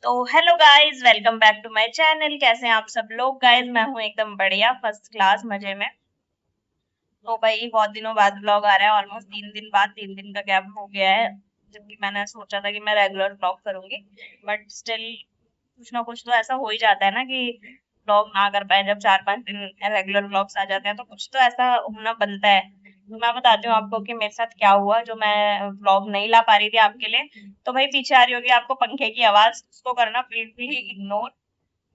तो hello guys, welcome back to my channel. कैसे हैं आप सब लोग? गाइस मैं हूँ एकदम बढ़िया, फर्स्ट क्लास, मजे में। तो भाई बहुत दिनों बाद व्लॉग आ रहा है, ऑलमोस्ट 3 दिन बाद, 3 दिन का गैप हो गया है। जबकि मैंने सोचा था कि मैं रेगुलर व्लॉग करूंगी, बट स्टिल कुछ ना कुछ तो ऐसा हो ही जाता है ना कि व्लॉग ना कर पाए। जब 4-5 दिन रेगुलर व्लॉग्स आ जाते हैं तो कुछ तो ऐसा होना बनता है। तो मैं बताती हूँ आपको कि मेरे साथ क्या हुआ, जो मैं व्लॉग नहीं ला पा रही थी आपके लिए। तो भाई पीछे आ रही होगी आपको पंखे की आवाज, उसको करना बिल्कुल ही इग्नोर।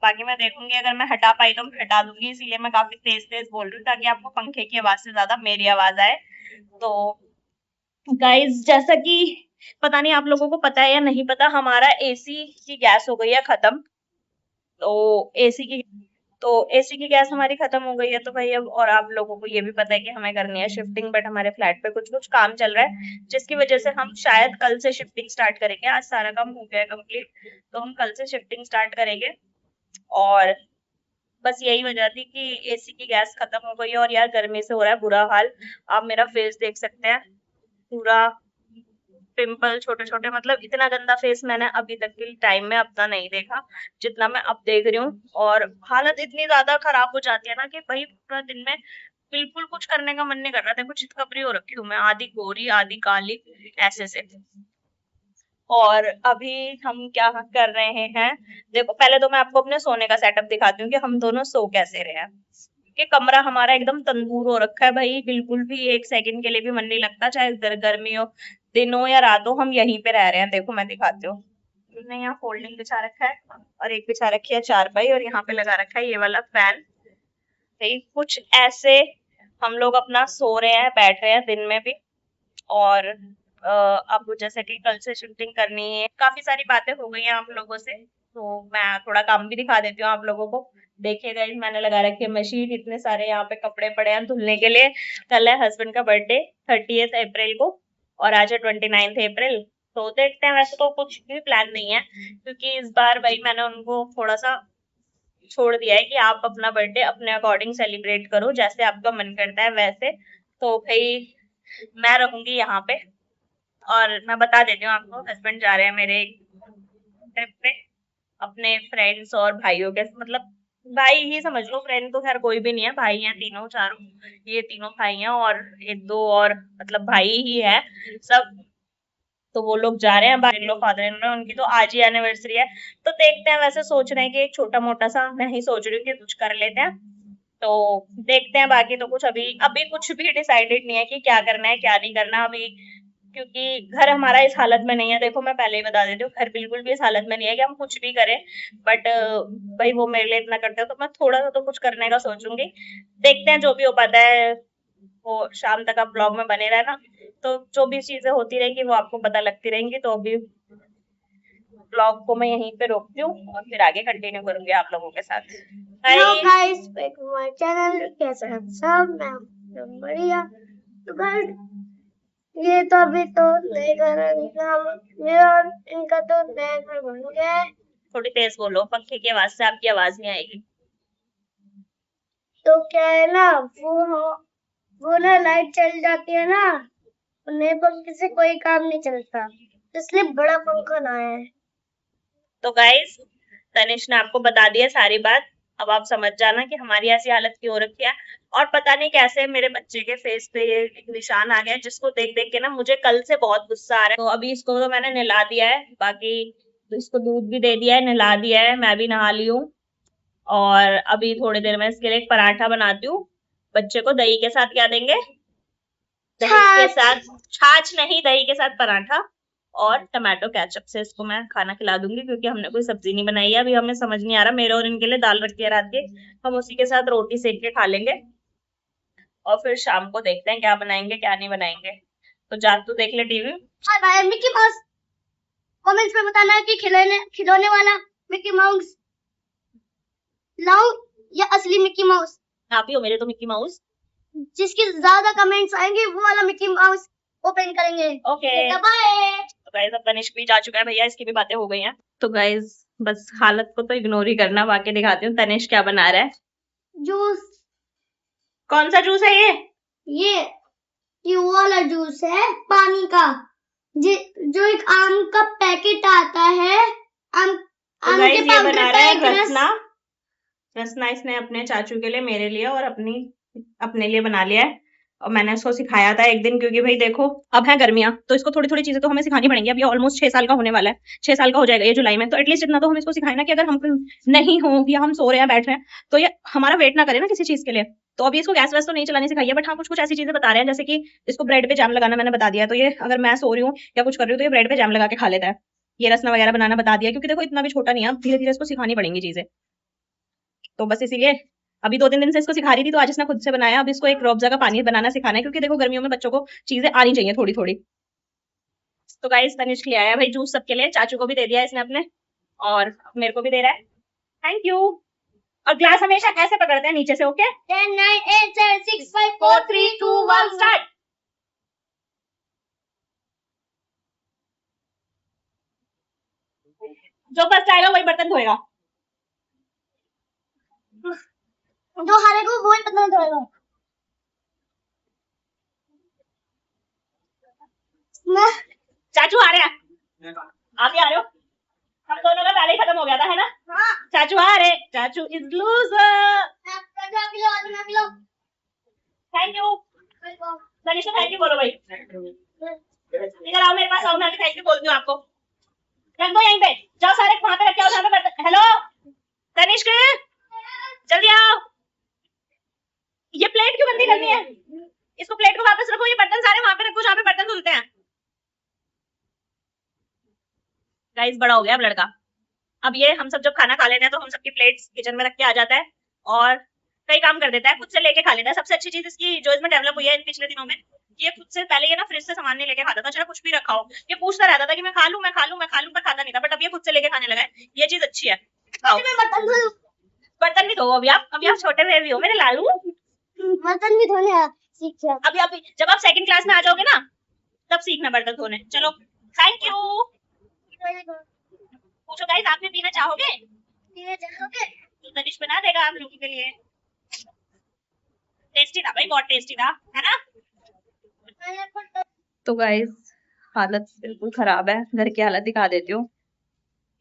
बाकी मैं देखूंगी, अगर मैं हटा पाई तो मैं हटा दूंगी, इसीलिए मैं काफी तेज तेज बोल रही हूँ ताकि आपको पंखे की आवाज से ज्यादा मेरी आवाज आए। तो गाइस, जैसा कि पता नहीं आप लोगों को पता है या नहीं पता, हमारा एसी की गैस हो गई है खत्म। तो एसी की तो एसी की गैस हमारी खत्म हो गई है। तो भाई अब, और आप लोगों को ये भी पता है कि हमें करनी है शिफ्टिंग, बट हमारे फ्लैट पे कुछ कुछ काम चल रहा है जिसकी वजह से हम शायद कल से शिफ्टिंग स्टार्ट करेंगे। आज सारा काम हो गया है कंप्लीट, तो हम कल से शिफ्टिंग स्टार्ट करेंगे। और बस यही वजह थी कि एसी की गैस खत्म हो गई है। और यार गर्मी से हो रहा है बुरा हाल। आप मेरा फेस देख सकते हैं, पूरा पिंपल छोटे छोटे, मतलब इतना गंदा फेस मैंने अभी तक के टाइम में अपना नहीं देखा जितना मैं अब देख रही हूँ। और हालत इतनी ज्यादा खराब हो जाती है ना कि भाई पूरा दिन में बिल्कुल कुछ करने का मन नहीं कर रहा था। कुछ चितकबरी हो रखी हूँ मैं, आधी गोरी आधी काली, ऐसे से। और अभी हम क्या कर रहे हैं, देखो पहले तो मैं आपको अपने सोने का सेटअप दिखाती हूँ कि हम दोनों सो कैसे रहे हैं। कि कमरा हमारा एकदम तंदूर हो रखा है भाई, बिल्कुल भी एक सेकंड के लिए भी मन नहीं लगता, चाहे गर्मी हो, दिन हो या रात हो, हम यहीं पे रह रहे हैं। देखो मैं दिखाती हूँ। हमने यहाँ फोल्डिंग बिछा रखा है, और एक बिछा रखी है चारपाई, और यहाँ पे लगा रखा है ये वाला फैन। भाई कुछ ऐसे हम लोग अपना सो रहे हैं, बैठ रहे हैं दिन में भी। और अब जैसे कि कल से शिफ्टिंग करनी है, काफी सारी बातें हो गई हैं हम लोगों से, तो मैं थोड़ा काम भी दिखा देती हूँ आप लोगों को। देखिएगा, मैंने लगा रखी है मशीन, इतने सारे यहाँ पे कपड़े पड़े हैं धुलने के लिए। कल है हस्बैंड का बर्थडे, 30 अप्रैल को, और आज है 29 अप्रैल। तो देखते हैं, वैसे तो कुछ भी प्लान नहीं है, क्योंकि इस बार भाई मैंने उनको थोड़ा सा छोड़ दिया है कि आप अपना बर्थडे अपने अकॉर्डिंग सेलिब्रेट करो, जैसे आपका मन करता है वैसे। तो भाई मैं रहूंगी यहाँ पे। और मैं बता देती हूँ आपको, हस्बैंड जा रहे हैं मेरे ट्रिप पे, अपने फ्रेंड्स और भाइयों के, मतलब भाई ही समझ लो, फ्रेंड तो खैर कोई भी नहीं है, भाई हैं तीनों चारों। ये तीनों भाई हैं, और एक दो और, मतलब भाई ही है सब। तो वो लोग जा रहे हैं, इन लो फादर इन लो, उनकी तो आज ही एनिवर्सरी है। तो देखते हैं, वैसे सोच रहे हैं कि एक छोटा मोटा सा, मैं ही सोच रही हूँ कि कुछ कर लेते हैं। तो देखते हैं, बाकी तो कुछ अभी अभी कुछ भी डिसाइडेड नहीं है कि क्या करना है क्या नहीं करना अभी। क्योंकि घर हमारा इस हालत में नहीं है, देखो मैं पहले ही बता देती हूँ, घर बिल्कुल भी इस हालत में नहीं है कि हम कुछ भी करें। बट भाई वो मेरे लिए इतना करते हो, तो मैं थोड़ा सा तो कुछ करने का सोचूंगी। देखते हैं जो भी हो पाता है। वो शाम तक आप ब्लॉग में बने रहना, तो जो भी चीजें होती रहेंगी वो आपको पता लगती रहेंगी। तो अभी ब्लॉग को मैं यहीं पे रोकती हूँ, और फिर आगे कंटिन्यू करूंगी आप लोगों के साथ। Hello bye. Guys, back to my channel. कैसे हैं सब? मैं एकदम बढ़िया। तो गाइस, ये तो अभी तो नए घर मेरा और इनका तो नया घर बन गया है। थोड़ी तेज बोलो, पंखे की आवाज से आपकी आवाज नहीं आएगी। तो क्या है ना, वो ना लाइट चल जाती है ना, तो नए पंखे से कोई काम नहीं चलता, इसलिए बड़ा पंखा लाया है। तो गाइस, तनिष ने आपको बता दिया सारी बात। अब आप समझ जाना कि हमारी ऐसी हालत क्यों हो रखी है। और पता नहीं कैसे मेरे बच्चे के फेस पे ये एक निशान आ गया, जिसको देख देख के ना मुझे कल से बहुत गुस्सा आ रहा है। तो अभी इसको तो मैंने नहला दिया है, बाकी तो इसको दूध भी दे दिया है, नहला दिया है, मैं भी नहा ली हूँ। और अभी थोड़ी देर में इसके लिए एक पराठा बनाती हूँ। बच्चे को दही के साथ क्या देंगे? दही के साथ छाछ नहीं, दही के साथ पराठा। और टमाटो केचप से इसको मैं खाना खिला दूंगी, क्योंकि हमने कोई सब्जी नहीं बनाई है। अभी हमें समझ नहीं आ रहा, मेरे और इनके लिए दाल रखी है रात की, हम उसी के साथ रोटी सेक के खा लेंगे। और फिर शाम को देखते हैं क्या बनाएंगे क्या नहीं बनाएंगे। तो जा तू देख ले टीवी। हाय भाई, मिक्की माउस कमेंट्स में बताना है कि खिलौने वाला मिक्की माउस लाऊं या असली मिक्की माउस। आप ही हो मेरे तो मिक्की माउस। जिसकी ज्यादा कमेंट्स आएंगे वो वाला मिक्की माउस ओपन करेंगे। Okay, bye. तो गाइस अब तनिष्क भी जा चुका है भैया, इसकी भी बातें हो गई हैं। तो गाइस बस हालत को तो इग्नोर ही करना, बाकी दिखाती हूँ तनिष्क क्या बना रहा है। जूस। कौन सा जूस है ये? ये वो वाला जूस है पानी का, जो एक आम का पैकेट आता है, आम गाइस ये पाउडर बना का रहा है एक रस। रसना। रसना इसने अपने चाचू के लिए, मेरे लिए और अपने लिए बना लिया है। और मैंने उसको सिखाया था एक दिन, क्योंकि भाई देखो अब है गर्मियां, तो इसको थोड़ी थोड़ी चीजें तो हमें सिखानी पड़ेंगी। अब ये ऑलमोस्ट 6 साल का होने वाला है, 6 साल का हो जाएगा ये जुलाई में, तो एटलीस्ट इतना तो हम इसको सिखाए ना कि अगर हम नहीं हो या हम सो रहे हैं बैठ रहे हैं तो ये हमारा वेट ना करे ना किसी चीज के लिए। तो अभी इसको गैस वैस तो नहीं चलानी सिखाई है, बट हाँ कुछ कुछ ऐसी चीजें बता रहे हैं, जैसे कि इसको ब्रेड पे जैम लगाना मैंने बता दिया है, तो ये अगर मैं सो रही हूँ या कुछ कर रही हूँ तो ये ब्रेड पे जैम लगा के खा लेता है। ये रसना वगैरह बनाना बता दिया, क्योंकि देखो इतना भी छोटा नहीं है, धीरे धीरे इसको सिखानी पड़ेंगी चीजें। तो बस इसीलिए अभी 2-3 दिन से इसको सिखा रही थी, तो आज इसने खुद से बनाया। अब इसको एक रूअफ़ज़ा का पानी बनाना सिखाना है, क्योंकि देखो गर्मियों में बच्चों को चीजें आनी चाहिए थोड़ी थोड़ी। तो गाइस तनिष्क ले आया भाई जूस सबके लिए, चाचू को भी दे दिया इसने अपने, और मेरे को भी दे रहा है। Thank you. और ग्लास हमेशा ऐसे पकड़ते हैं नीचे से, ओके? 10, 9, 8, 7, 6, 5, 4 4, 3 3, 2 2, 1 1. स्टार्ट। जो फर्स्ट आएगा वही बर्तन धोएगा। जो हारेगा वो ही बर्तन धोएगा। मैं चाचू आ रहे हैं, आप ही आ रहे हो? हम दोनों का पहले ही खत्म हो गया था, है ना? हाँ। चाचू आ रहे, चाचू is loser. Thank you Tanishq, thank you बोलो भाई। इधर आओ मेरे पास आओ, मैं भी थैंक यू बोलती हूँ आपको। रख दो यहीं पे, जाओ सारे वहां पे रखे हो जहाँ पे बर्तन। हेलो तनिष्क, जल्दी आओ। ये प्लेट क्यों गंदी करनी है? इसको प्लेट को वापस रखो, ये बर्तन सारे वहां पे रखो जहाँ पे बर्तन धुलते हैं। गाइस बड़ा हो गया अब लड़का। अब ये हम सब जब खाना खा लेते हैं तो हम सबकी प्लेट्स किचन में रख के आ जाता है और कई काम कर देता है, खुद से लेके खा लेता है। सबसे अच्छी चीज इसकी जो इसमें डेवलप हुई है इन पिछले दिनों में, ये खुद से पहले ये ना फ्रिज से सामान नहीं लेके खाता था, चाहे कुछ भी रखा हो ये पूछता रहता था कि मैं खा लूं मैं खा लूं मैं खा लूं, पर खाता नहीं था। बट अब ये खुद से लेके खाने लगा है, ये चीज अच्छी है। खाओ। बर्तन भी धो, अभी आप छोटे बेबी हो मेरे लालू। बर्तन भी धोने सीख गया। अभी जब आप 2nd क्लास में आ जाओगे ना तब सीखना बर्तन धोने। चलो थैंक यू। पूछो गाइस, आप भी पीना चाहोगे? तो तनिष्क बना देगा आप लोगों के लिए। टेस्टी था भाई, बहुत टेस्टी था, है ना? तो गाइस हालत बिल्कुल खराब है, घर की हालत दिखा देती हूँ।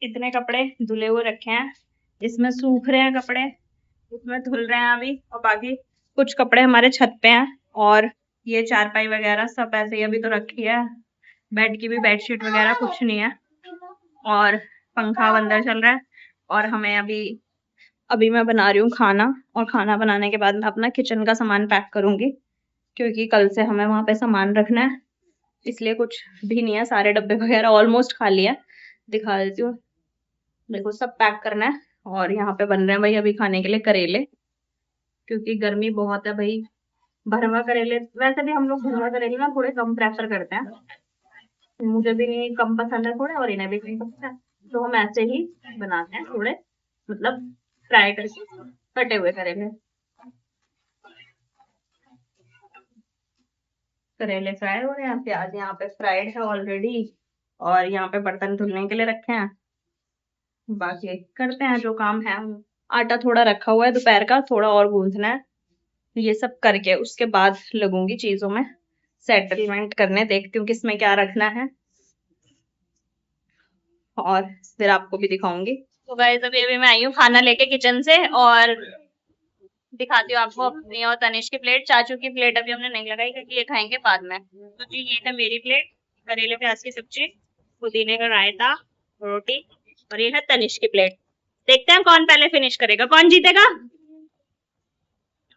इतने कपड़े धुले हुए रखे हैं, इसमें सूख रहे हैं कपड़े, इसमें धुल रहे हैं अभी, और बाकी कुछ कपड़े हमारे छत पे हैं, और ये चारपाई वगैरह सब ऐसे ही अभी तो रखी है। बेड की भी बेडशीट वगैरह कुछ नहीं है, और पंखा अंदर चल रहा है। और हमें अभी मैं बना रही हूँ खाना, और खाना बनाने के बाद मैं अपना किचन का सामान पैक करूंगी, क्योंकि कल से हमें वहां पे सामान रखना है, इसलिए कुछ भी नहीं है, सारे डब्बे वगैरह ऑलमोस्ट खाली है। दिखा देती हूँ, देखो सब पैक करना है। और यहाँ पे बन रहे हैं भाई अभी खाने के लिए करेले, क्योंकि गर्मी बहुत है भाई। भरवा करेले, वैसे भी हम लोग भरवा करेले ना थोड़े कम प्रेफर करते हैं, मुझे भी नहीं कम पसंद है थोड़े, और इन्हें भी नहीं पसंद है, तो हम ऐसे ही बनाते हैं थोड़े, मतलब फ्राई करके कटे हुए करेले। करेले फ्राई हो रहे हैं, प्याज यहाँ पे फ्राइड है ऑलरेडी, और यहाँ पे बर्तन धुलने के लिए रखे हैं। बाकी करते हैं जो काम है। आटा थोड़ा रखा हुआ है दोपहर का, थोड़ा और गूंथना है। ये सब करके उसके बाद लगूंगी चीजों में सेटलमेंट करने, देखती हूँ किसमें क्या रखना है, और फिर आपको भी दिखाऊंगी। तो गाइस अभी मैं आई हूँ खाना लेके किचन से, और दिखाती हूँ आपको अपनी और तनिष्क की प्लेट। चाचू की प्लेट अभी हमने नहीं लगाई क्योंकि ये खाएंगे बाद में। तो जी ये है मेरी प्लेट, करेले प्याज की सब्जी, पुदीने का रायता, रोटी, और ये है तनिष्क की प्लेट। देखते हैं कौन पहले फिनिश करेगा, कौन जीतेगा?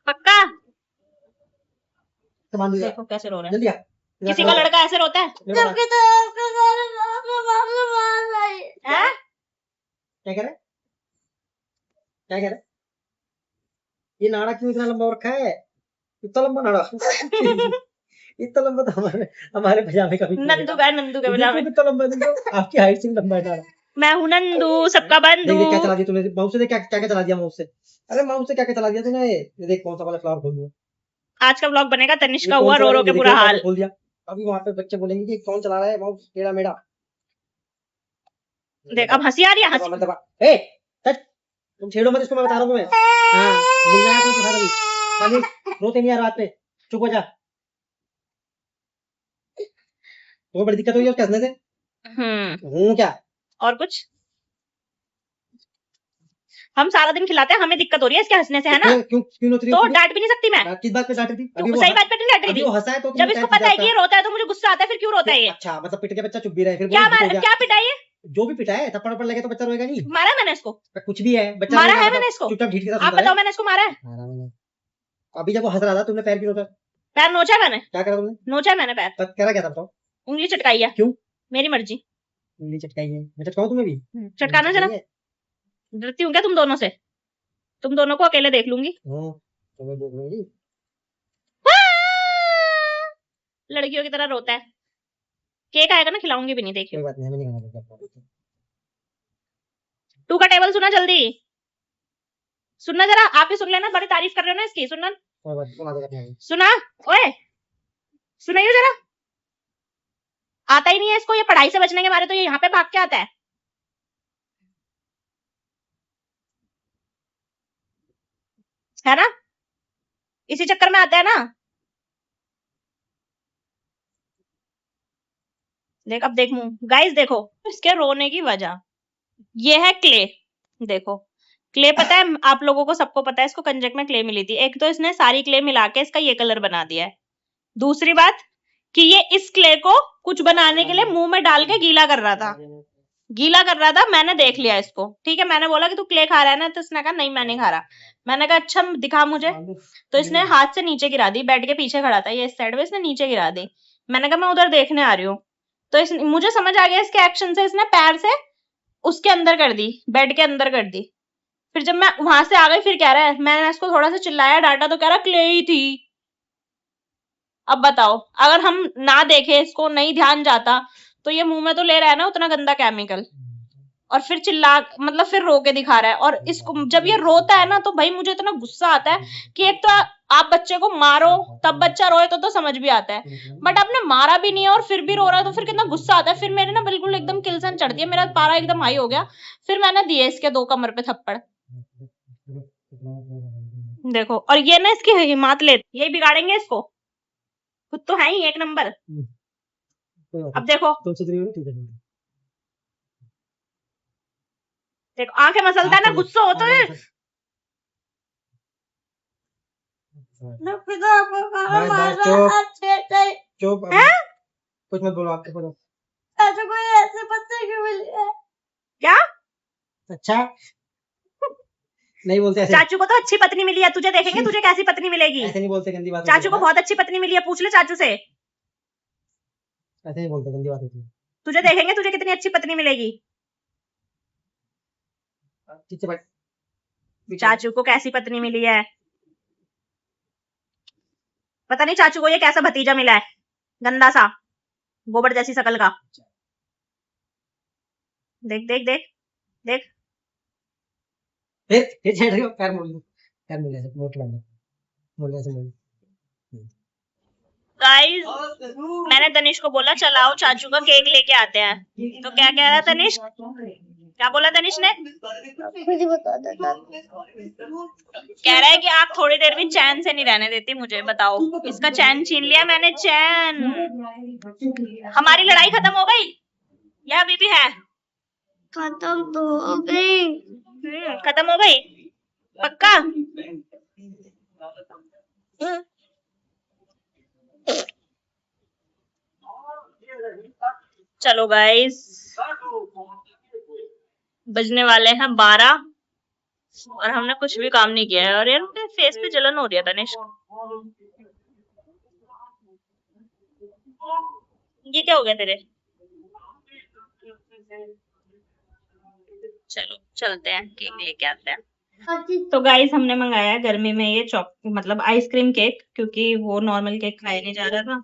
पक्का? देखो कैसे रो रहा है, किसी का लड़का ऐसे रोता है? जबकि तो आपका सारे हैं? क्या कह रहे क्या कह रहे? ये नाड़ा क्यों इतना लंबा रखा है? इतना लंबा नाड़ा इतना लंबा तो हमारे पजामे का भी नंदू का पजामे। कितना लंबा है, देखो आपकी हाइट से भी लंबा है नाड़ा। मैं हूँ नंदू, सबका बंधु। देख क्या चला दिया तूने माउस से, देख क्या क्या चला दिया माउस से। अरे माउस से क्या क्या चला दिया तूने, ये देख कौन सा वाला फ्लावर खोल दिया। आज का व्लॉग बनेगा तनिष्क का ये हुआ कौन सा रो रो वाला, के ये बुरा देखो हाल। खोल दिया। अभी वहां पे बच्चे बोलेंगे कि कौन चला रहा है माउस टेढ़ा मेढ़ा। देख अब हंसी आ रही है, हंसी। मत दबा, ए हट, तुम छेड़ो मत इसको, मैं बता रहा हूं तुम्हें। हाँ मिल जाएगा तुमको सारा भी, खाली रोते नहीं यार रात में, चुप हो जा। तुम्हें बड़ी दिक्कत हुई है उसके हंसने से? क्या क्या और कुछ? हम सारा दिन खिलाते हैं, हमें दिक्कत हो रही है इसके हंसने से, है ना? क्यों क्यों नहीं उतरी तो उसकी? डांट भी नहीं सकती मैं। किस बात पे डांट रही थी? अभी तो वो सही बात पे नहीं डांट रही अभी थी। वो हंसा है तो जब तुमने इसको क्या पता है चीज़ कि ये रोता है तो मुझे गुस्सा आता है, फिर क्यों रोता है ये? अच्छा मतलब पिट के बच्चा चुप भी रहे, फिर क्या बोलो ठीक हो गया। क्या पिटाई है? जो भी पिटा है, थप्पड़ वप्पड़ लगे तो बच्चा रोएगा नहीं। मारा मैंने इसको? कुछ भी है, बच्चा मारा रोएगा है मतलब मैंने इसको? चुपचाप ढीठ के साथ आप सुनता बताओ है। मैंने इसको मारा है? मारा मैंने। अभी जब वो हंस रहा था तुमने पैर क्यों नोचा? पैर नोचा है मैंने? क्या करा तुमने? नोचा है मैंने पैर? करा क्या था बताओ? उंगली चटकाई है। क्यों? मेरी मर्जी। उंगली चटकाई है, मैं चटकाऊं तुम्हें भी? चटकाना जरा। डरती हूँ क्या तुम दोनों से? तुम दोनों को अकेले देख लूंगी। तुम्हें देख लूंगी। लड़कियों की तरह रोता है। केक आएगा ना, खिलाऊंगी भी नहीं, कोई देखियो। बात नहीं, हमें नहीं खाना। 2 का टेबल सुना जल्दी। सुनना जरा, आप ही सुन लेना, बड़ी तारीफ कर रहे हो ना इसकी, सुनना। कोई बात नहीं, सुना देगा तुम्हें। सुना? ओए सुनाइयो जरा। आता ही नहीं है इसको, ये पढ़ाई से बचने के मारे तो ये यहाँ पे भाग के आता है। है ना? इसी चक्कर में आता है ना। देख अब देख मुंह। गाइस देखो इसके रोने की वजह ये है क्ले। देखो क्ले, पता है आप लोगों को, सबको पता है इसको कंजक में क्ले मिली थी। एक तो इसने सारी क्ले मिला के इसका ये कलर बना दिया है। दूसरी बात कि ये इस क्ले को कुछ बनाने के लिए मुंह में डाल के गीला कर रहा था। गीला कर रहा था, मैंने देख लिया इसको। ठीक है, मैंने बोला कि तू क्ले खा रहा है ना, तो इसने कहा नहीं मैं नहीं खा रहा। मैंने कहा अच्छा दिखा मुझे। तो इसने हाथ से नीचे गिरा दी, बेड के पीछे खड़ा था ये इस साइड में, इसने नीचे गिरा दी। मैंने कहा मैं उधर देखने आ रही हूँ। तो मुझे समझ आ गया इसके एक्शन से, इसने पैर से उसके अंदर कर दी, बेड के अंदर कर दी। फिर जब मैं वहां से आ गई, फिर कह रहा है, मैंने इसको थोड़ा सा चिल्लाया डांटा तो कह रहा क्ले ही थी। अब बताओ, अगर हम ना देखे इसको, नहीं ध्यान जाता, तो ये मुंह में तो ले रहा है ना उतना गंदा केमिकल, और फिर चिल्ला मतलब फिर रो के दिखा रहा है। और इसको जब ये रोता है ना तो भाई मुझे इतना गुस्सा आता है कि एक तो आप बच्चे को मारो तब बच्चा रोए तो समझ भी आता है, बट आपने मारा भी नहीं है और फिर भी रो रहा है, तो फिर कितना गुस्सा आता है। फिर मेरे ना बिल्कुल एकदम किलसन चढ़ती है, मेरा पारा एकदम हाई हो गया। फिर मैंने दिए इसके 2 कमर पे थप्पड़। देखो, और ये ना इसकी हिम्मत ले, यही बिगाड़ेंगे इसको, खुद तो है ही 1 नंबर। अब देखो देखो आंखें मसलता है ना, गुस्सा होता है। चुप, कुछ मत बोलो, आपके बोलो। ऐसे बच्चे क्यों मिल गए? क्या? अच्छा नहीं बोलते ऐसे। चाचू को तो अच्छी पत्नी मिली है, तुझे देखेंगे तुझे कैसी पत्नी मिलेगी। ऐसे नहीं बोलते, गंदी बात चाचू को बहुत अच्छी पत्नी मिली है, पूछ ले चाचू से। ऐसे नहीं बोलते, गंदी बात होती है। तुझे देखेंगे तुझे कितनी अच्छी पत्नी मिलेगी। ठीक है, चाचू को कैसी पत्नी मिली है, पता नहीं चाचू को ये कैसा भतीजा मिला है, गंदा सा, गोबर जैसी शकल का। देख देख देख देख। फिर छेड़ रही हो, पैर मोड़ लो, पैर मोड़ ऐसे मोड़ लगा, मोड़ ऐसे मोड़। गाइस मैंने तनिष को बोला चल आओ चाचू का केक लेके आते हैं, तो क्या कह रहा तनिष, क्या बोला तनिष ने? खुद ही बता देता। कह रहा है कि आप थोड़ी देर भी चैन से नहीं रहने देती मुझे। बताओ, इसका चैन छीन लिया मैंने, चैन। हमारी लड़ाई खत्म हो गई या अभी भी है? खत्म तो हो गई। खत्म हो गई पक्का? चलो गाइस, बजने वाले हैं 12 और हमने कुछ भी काम नहीं किया है। और यार मेरे फेस पे जलन हो रही है तनिष, ये क्या हो गया तेरे? चलो चलते हैं, केक लेके आते हैं। तो गाइस हमने मंगाया गर्मी में ये मतलब आइसक्रीम केक, क्योंकि वो नॉर्मल केक खाया नहीं जा रहा था,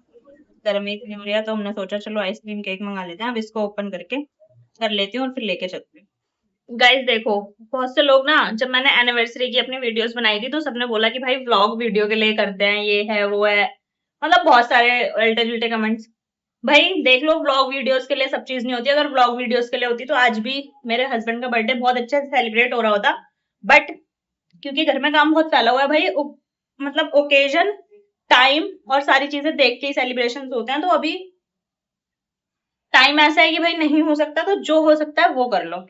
गर्मी इतनी हो रही है, तो हमने सोचा चलो आइसक्रीम केक मंगा लेते हैं। अब इसको ओपन करके कर लेती हूँ और फिर लेके चलती हूँ। गाइस देखो, बहुत से लोग ना, जब मैंने एनिवर्सरी की अपनी वीडियोस बनाई थी तो सबने बोला कि भाई व्लॉग वीडियो के लिए करते हैं, ये है वो है, मतलब बहुत सारे उल्टे जुल्टे कमेंट्स। भाई देख लो, व्लॉग वीडियोस के लिए सब चीज नहीं होती। अगर व्लॉग वीडियोस के लिए होती तो आज भी मेरे हस्बैंड का बर्थडे बहुत अच्छे से सेलिब्रेट हो रहा होता, बट क्योंकि घर में काम बहुत फैला हुआ है भाई, मतलब ओकेजन, टाइम और सारी चीजें देख के ही सेलिब्रेशन होते हैं, तो अभी टाइम ऐसा है कि भाई नहीं हो सकता, तो जो हो सकता है वो कर लो।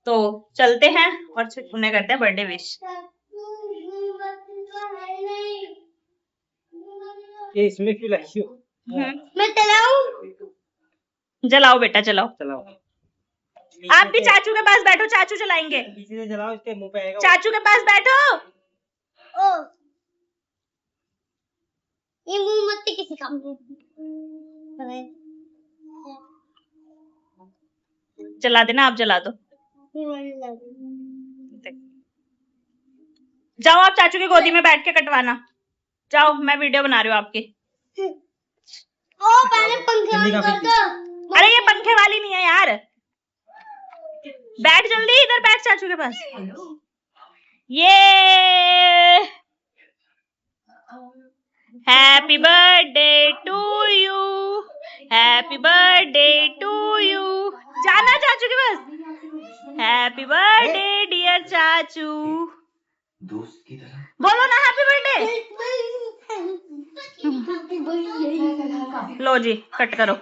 तो चलते हैं और उन्हें करते हैं बर्थडे विश। ये इसमें क्यों लगी हो? मैं चलाऊं? जलाओ बेटा जलाओ। चलाओ। आप भी चाचू के पास बैठो, चाचू चलाएंगे। पीछे से जलाओ, इसके मुंह पे आएगा। चाचू के पास बैठो। ओ ये मुंह मत किसी काम जला देना, आप जला दो। जाओ आप चाचू की गोदी में बैठ के कटवाना। जाओ, मैं वीडियो बना रही हूँ आपकी। ओ पहले पंखे जल्दी ऑन का कर दो। अरे ये पंखे वाली नहीं है यार। बैठ जल्दी, इधर बैठ चाचू के पास। ये happy birthday to you, happy birthday to you. जाना चाचू के पास। हैप्पी बर्थडे डियर चाचू। दोस्त की तरह बोलो ना हैप्पी बर्थडे। लो जी कट करो।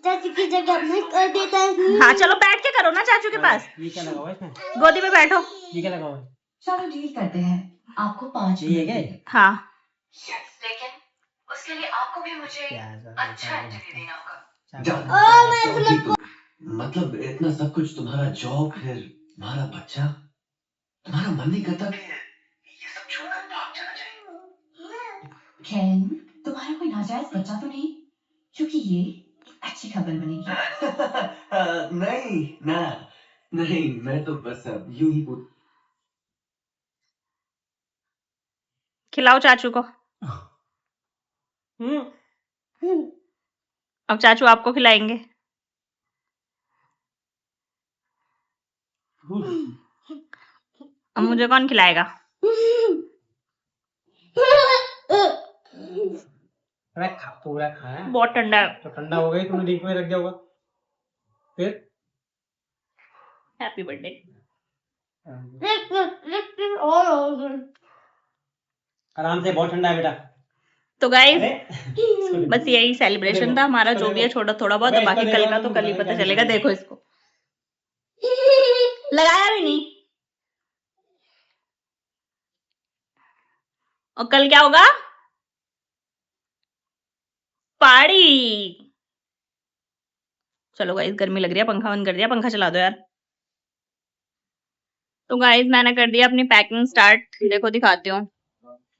चाची की जगह मैं कर देता हूँ। हाँ चलो बैठ के करो ना चाचू के पास। ये क्या लगा हुआ है इसमें? गोदी में बैठो। ये क्या लगा हुआ है? चलो डील करते हैं, आपको 5 ये क्या है? हाँ लेकिन उसके लिए आपको भी मुझे अच्छा इंटरव्यू देना होगा। मतलब इतना सब कुछ, तुम्हारा जॉब, फिर तुम्हारा बच्चा, तुम्हारा मन नहीं करता कि ये सब छोड़कर भाग जाना चाहिए? केन, तुम्हारा कोई नाजायज बच्चा तो नहीं? क्योंकि ये अच्छी खबर बनेगी। नहीं ना, नहीं, मैं तो बस अब यूं ही पूछ। खिलाओ चाचू को। अब चाचू आपको खिलाएंगे। अब मुझे कौन खिलाएगा? रखा पूरा खाना है। बहुत ठंडा है। तो ठंडा हो गई, तुमने डीप में रख दिया होगा। फिर हैप्पी बर्थडे। आराम से, बहुत ठंडा है बेटा। तो गाइस अरे बस यही सेलिब्रेशन था हमारा, जो भी है छोटा थोड़ा बहुत। अबे, बाकी इसको कल देखो, का तो तुम कल ही बताओ पता क्या चलेगा। करेंगे। देखो इसको लगाया भी नहीं। और कल क्या होगा? पार्टी। चलो गाइस गर्मी लग रही है, पंखा बंद कर दिया। पंखा चला दो यार। तो गाइस मैंने कर दिया अपनी पैकिंग स्टार्ट। देखो दिखाती हूँ।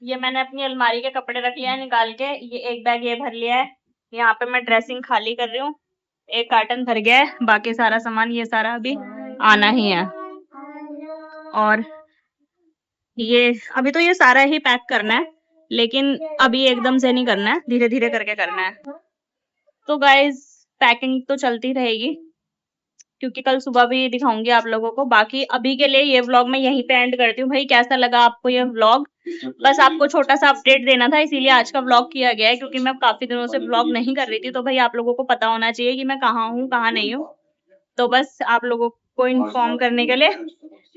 ये मैंने अपनी अलमारी के कपड़े रख लिया है निकाल के। ये एक बैग ये भर लिया है। यहाँ पे मैं ड्रेसिंग खाली कर रही हूँ। एक कार्टन भर गया है। बाकी सारा सामान ये सारा अभी आना ही है। और ये अभी तो ये सारा ही पैक करना है, लेकिन अभी एकदम से नहीं करना है, धीरे धीरे करके करना है। तो गाइज पैकिंग तो चलती रहेगी, क्योंकि कल सुबह भी दिखाऊंगी आप लोगों को। बाकी अभी के लिए ये व्लॉग मैं यहीं पे एंड करती हूँ। भाई कैसा लगा आपको ये व्लॉग? बस आपको छोटा सा अपडेट देना था, इसीलिए आज का व्लॉग किया गया है, क्योंकि मैं काफी दिनों से व्लॉग नहीं कर रही थी। तो भाई आप लोगों को पता होना चाहिए कि मैं कहाँ हूँ कहाँ नहीं हूँ। तो बस आप लोगों को इन्फॉर्म करने के लिए।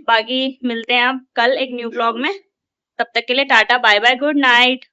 बाकी मिलते हैं आप कल एक न्यू व्लॉग में। तब तक के लिए tata bye bye good night.